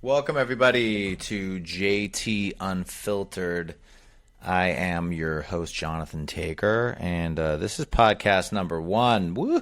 Welcome, everybody, to JT Unfiltered. I am your host, Jonathan Taker, and this is podcast number 1. Woo!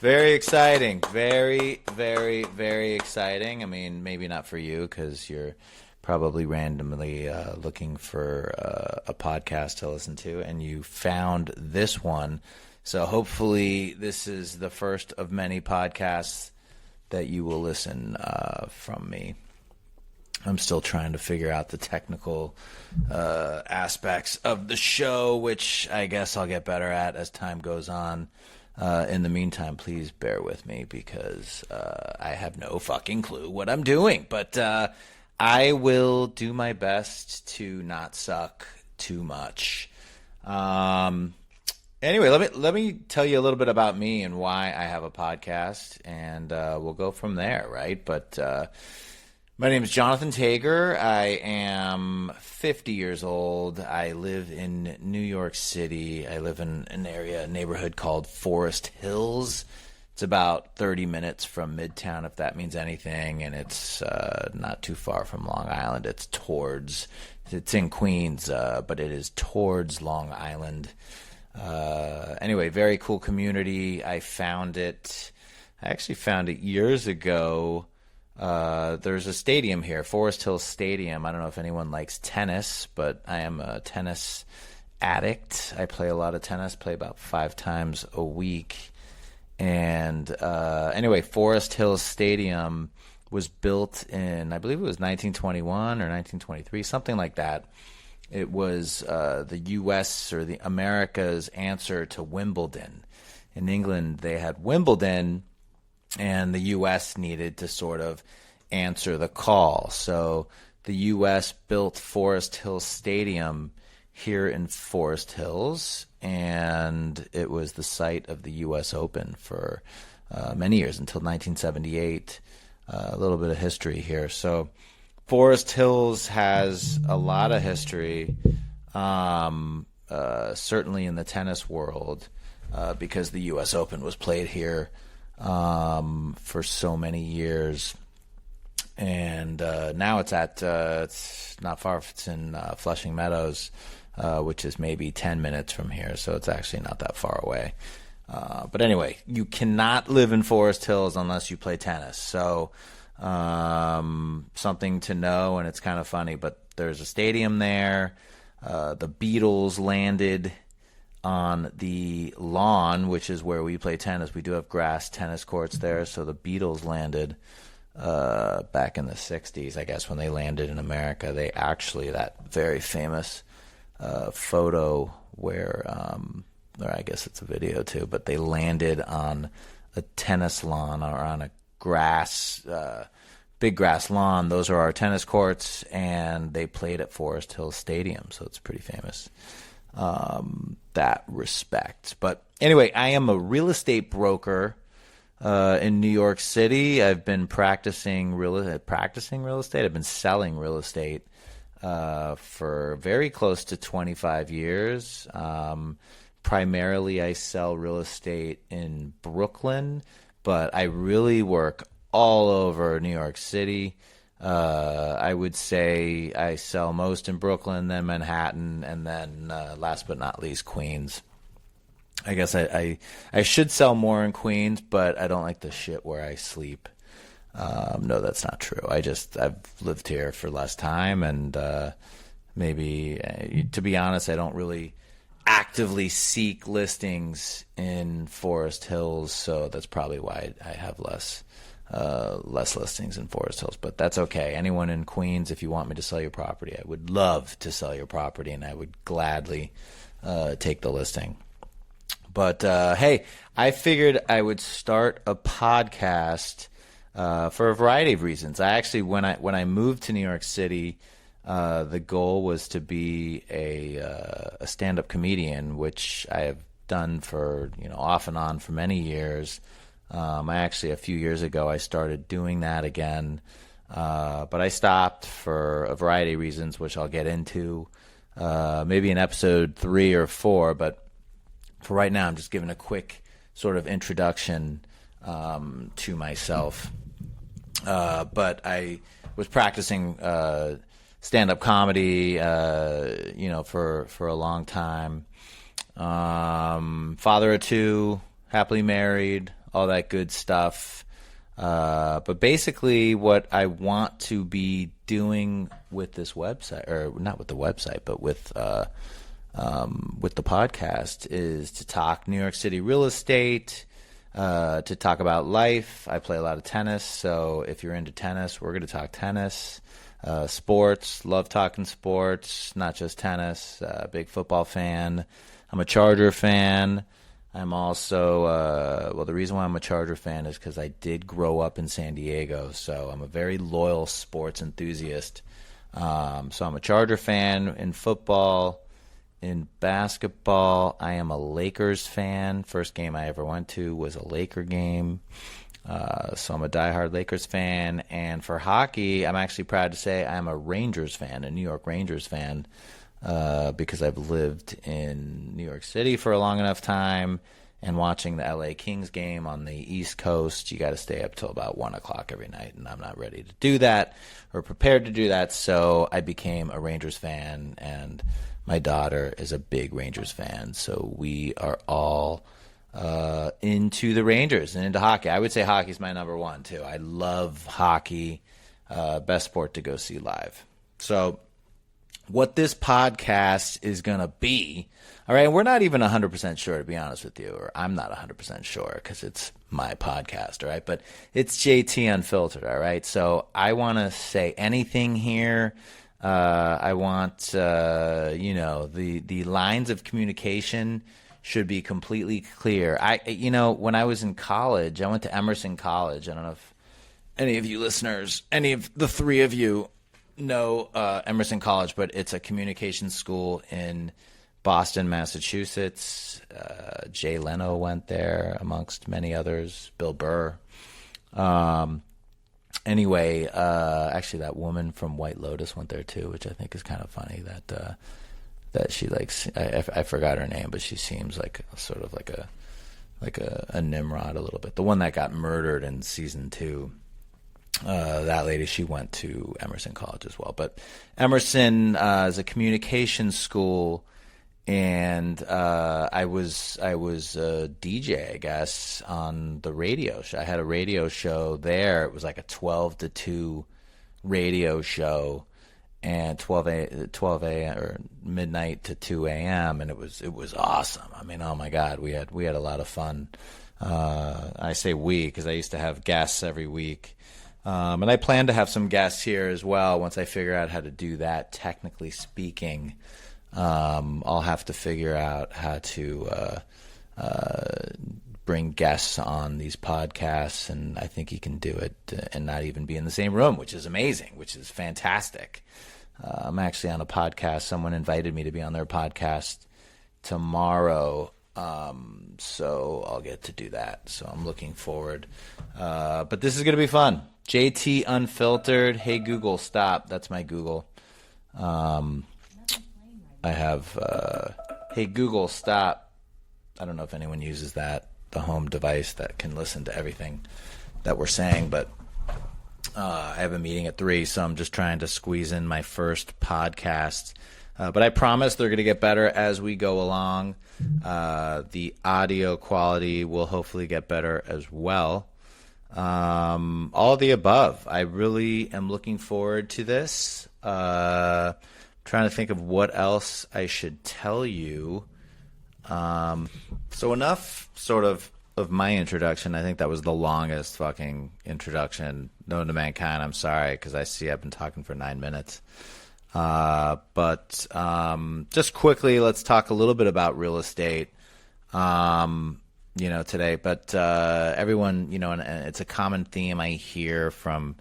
Very exciting. Very, very, very exciting. I mean, maybe not for you because you're probably randomly looking for a podcast to listen to, and you found this one. So hopefully this is the first of many podcasts that you will listen from me. I'm still trying to figure out the technical aspects of the show, which I guess I'll get better at as time goes on. In the meantime, please bear with me because I have no fucking clue what I'm doing. But I will do my best to not suck too much. Anyway, let me tell you a little bit about me and why I have a podcast, and we'll go from there, right? But my name is Jonathan Tager. I am 50 years old. I live in New York City. I live in a neighborhood called Forest Hills. It's about 30 minutes from Midtown, if that means anything, and it's not too far from Long Island. It's in Queens, but it is towards Long Island. Anyway, very cool community. I actually found it years ago. There's a stadium here, Forest Hills Stadium. I don't know if anyone likes tennis, but I am a tennis addict. I play a lot of tennis, play about 5 times a week. And anyway, Forest Hills Stadium was built in, I believe it was 1921 or 1923, something like that. It was the U.S. or the America's answer to Wimbledon. In England, they had Wimbledon, and the U.S. needed to sort of answer the call. So the U.S. built Forest Hills Stadium here in Forest Hills, and it was the site of the U.S. Open for many years, until 1978. A little bit of history here. So Forest Hills has a lot of history, certainly in the tennis world, because the U.S. Open was played here for so many years, and now it's not far. It's in Flushing Meadows, which is maybe 10 minutes from here, so it's actually not that far away. But anyway, you cannot live in Forest Hills unless you play tennis. So something to know, and it's kind of funny, but there's a stadium there. The Beatles landed on the lawn, which is where we play tennis. We do have grass tennis courts there. So the Beatles landed back in the 60s, I guess, when they landed in America. They actually, that very famous photo where, or I guess it's a video too, but they landed on a tennis lawn or on a big grass lawn. Those are our tennis courts, and they played at Forest Hills Stadium, so it's pretty famous. That respect. But anyway, I am a real estate broker in New York City. I've been practicing real estate. I've been selling real estate for very close to 25 years. Primarily, I sell real estate in Brooklyn, but I really work all over New York City. I would say I sell most in Brooklyn, then Manhattan, and then last but not least, Queens. I guess I should sell more in Queens, but I don't like the shit where I sleep. No, that's not true. I've lived here for less time, and maybe, to be honest, I don't really actively seek listings in Forest Hills, so that's probably why I have less listings in Forest Hills, but that's okay. Anyone in Queens, if you want me to sell your property, I would love to sell your property, and I would gladly take the listing. But hey, I figured I would start a podcast for a variety of reasons. I actually, when I moved to New York City, the goal was to be a stand-up comedian, which I have done for off and on for many years. I actually, a few years ago, I started doing that again, but I stopped for a variety of reasons, which I'll get into maybe in episode 3 or 4. But for right now, I'm just giving a quick sort of introduction to myself. But I was practicing stand-up comedy, for a long time. Father of two, happily married, all that good stuff. But basically what I want to be doing with this website, or not with the website, but with the podcast, is to talk New York City real estate, to talk about life. I play a lot of tennis, so if you're into tennis, we're going to talk tennis. Sports, love talking sports, not just tennis. Big football fan. I'm a Charger fan. I'm also, the reason why I'm a Charger fan is because I did grow up in San Diego, so I'm a very loyal sports enthusiast. So I'm a Charger fan in football. In basketball, I am a Lakers fan. First game I ever went to was a Laker game. So I'm a diehard Lakers fan. And for hockey, I'm actually proud to say I'm a Rangers fan, a New York Rangers fan. Because I've lived in New York City for a long enough time, and watching the LA Kings game on the East Coast, you got to stay up till about 1 o'clock every night, and I'm not ready to do that or prepared to do that, so I became a Rangers fan, and my daughter is a big Rangers fan, so we are all into the Rangers and into hockey. I would say hockey's my number one, too. I love hockey, best sport to go see live. So what this podcast is going to be, all right, we're not even 100% sure, to be honest with you, or I'm not 100% sure because it's my podcast, all right, but it's JT Unfiltered, all right, so I want to say anything here. I want, the lines of communication should be completely clear. When I was in college, I went to Emerson College. I don't know if any of you listeners, any of the three of you know Emerson College, but it's a communication school in Boston, Massachusetts. Jay Leno went there, amongst many others. Bill Burr. Actually, that woman from White Lotus went there too, which I think is kind of funny. That she likes. I forgot her name, but she seems like sort of like a Nimrod a little bit. The one that got murdered in season 2. That lady, she went to Emerson College as well. But Emerson is a communication school, and I was a DJ, I guess, on the radio show. I had a radio show there. It was like a 12 to 2 radio show, and 12 a.m. or midnight to 2 a.m. and it was awesome. I mean, oh my God, we had a lot of fun. I say we because I used to have guests every week. And I plan to have some guests here as well once I figure out how to do that, technically speaking. I'll have to figure out how to bring guests on these podcasts, and I think you can do it and not even be in the same room, which is amazing, which is fantastic. I'm actually on a podcast. Someone invited me to be on their podcast tomorrow, so I'll get to do that. So I'm looking forward. But this is going to be fun. JT Unfiltered. Hey, Google, stop. That's my Google. I have, hey, Google, stop. I don't know if anyone uses that, the home device that can listen to everything that we're saying, but I have a meeting at 3, so I'm just trying to squeeze in my first podcast. But I promise they're going to get better as we go along. The audio quality will hopefully get better as well. All of the above. I really am looking forward to this. Trying to think of what else I should tell you. So enough sort of my introduction. I think that was the longest fucking introduction known to mankind. I'm sorry, because I see I've been talking for 9 minutes. But just quickly, let's talk a little bit about real estate, today. But everyone, and it's a common theme I hear from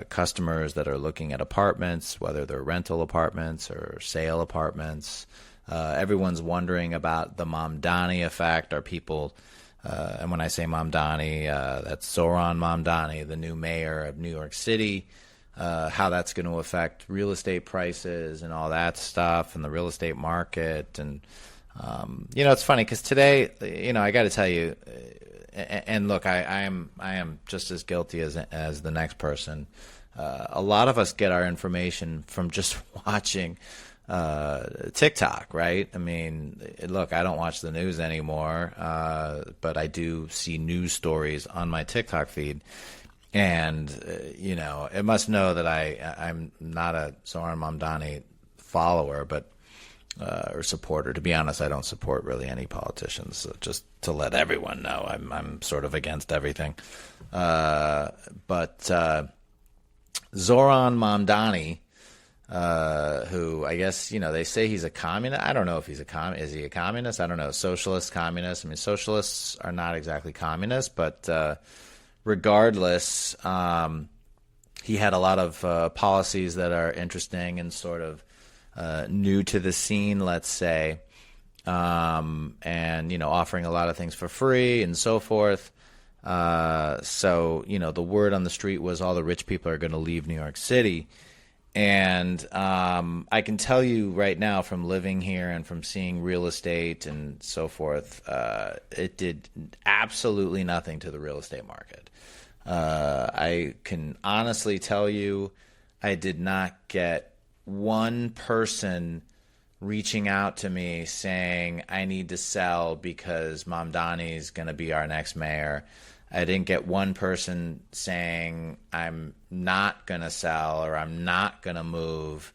customers that are looking at apartments, whether they're rental apartments or sale apartments. Everyone's wondering about the Mamdani effect. Are people, and when I say Mamdani, that's Zohran Mamdani, the new mayor of New York City, how that's going to affect real estate prices and all that stuff and the real estate market. And, it's funny because today, I got to tell you, and look, I am just as guilty as the next person. a lot of us get our information from just watching TikTok, right? I mean, look, I don't watch the news anymore, but I do see news stories on my TikTok feed. And, it must know that I'm not a Zoran Mamdani follower, but or supporter. To be honest, I don't support really any politicians. So just to let everyone know, I'm sort of against everything. But Zoran Mamdani, who I guess, they say he's a communist. I don't know if he's a communist. Is he a communist? I don't know. Socialist, communist. I mean, socialists are not exactly communists, but regardless, he had a lot of policies that are interesting and sort of new to the scene, let's say, and, offering a lot of things for free and so forth. So, the word on the street was all the rich people are going to leave New York City. And I can tell you right now from living here and from seeing real estate and so forth, it did absolutely nothing to the real estate market. I can honestly tell you I did not get one person reaching out to me saying I need to sell because Mamdani is going to be our next mayor. I didn't get one person saying I'm not going to sell or I'm not going to move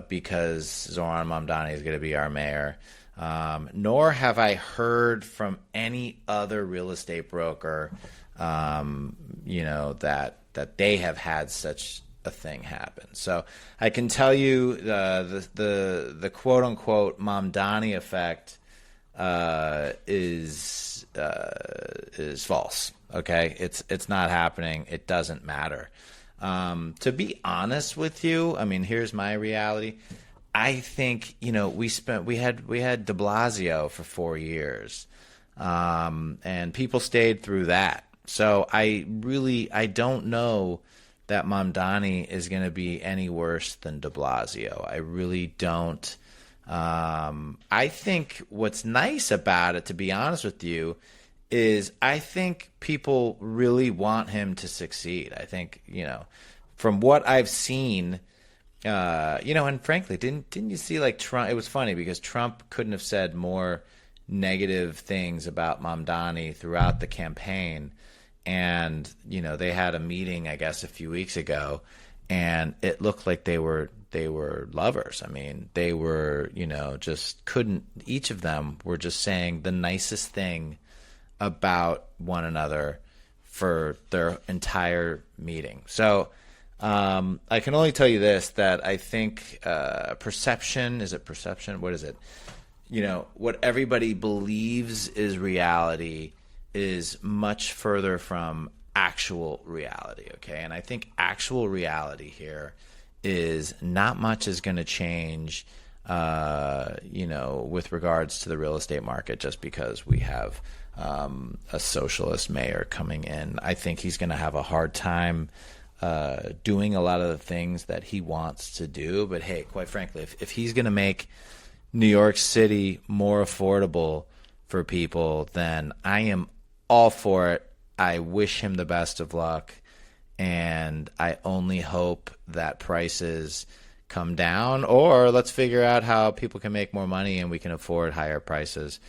because Zoran Mamdani is going to be our mayor. Nor have I heard from any other real estate broker, that they have had such a thing happen. So I can tell you the quote unquote Mamdani effect is false. Okay, it's not happening. It doesn't matter. To be honest with you, I mean, here's my reality. I think we had De Blasio for 4 years, and people stayed through that. So I don't know that Mamdani is going to be any worse than De Blasio. I really don't. I think what's nice about it, to be honest with you, is I think people really want him to succeed. I think, from what I've seen, and frankly, didn't you see like Trump? It was funny because Trump couldn't have said more negative things about Mamdani throughout the campaign. And, they had a meeting, I guess, a few weeks ago, and it looked like they were lovers. I mean, they were, just couldn't, each of them were just saying the nicest thing about one another for their entire meeting. So I can only tell you this, that I think perception, is it perception? What is it? What everybody believes is reality is much further from actual reality, okay? And I think actual reality here is not much is going to change, with regards to the real estate market just because we have a socialist mayor coming in. I think he's going to have a hard time doing a lot of the things that he wants to do. But hey, quite frankly, if he's going to make New York City more affordable for people, then I am all for it. I wish him the best of luck, and I only hope that prices come down, or let's figure out how people can make more money and we can afford higher prices.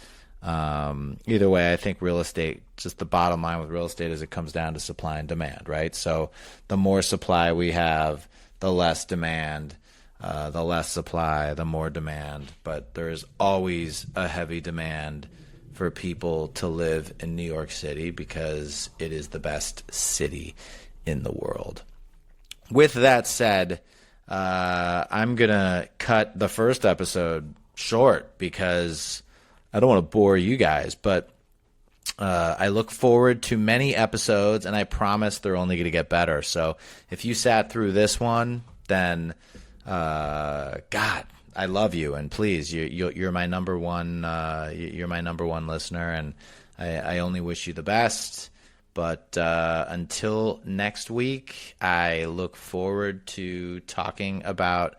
Either way, I think real estate, just the bottom line with real estate is it comes down to supply and demand, right? So the more supply we have, the less demand. The less supply, the more demand. But there is always a heavy demand for people to live in New York City because it is the best city in the world. With that said, I'm going to cut the first episode short because I don't want to bore you guys, but I look forward to many episodes, and I promise they're only going to get better. So if you sat through this one, then God, I love you, and please, you're my number one. You're my number one listener, and I only wish you the best. But until next week, I look forward to talking about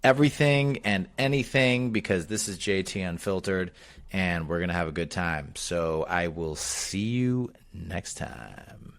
everything and anything because this is JT Unfiltered, and we're gonna have a good time. So I will see you next time.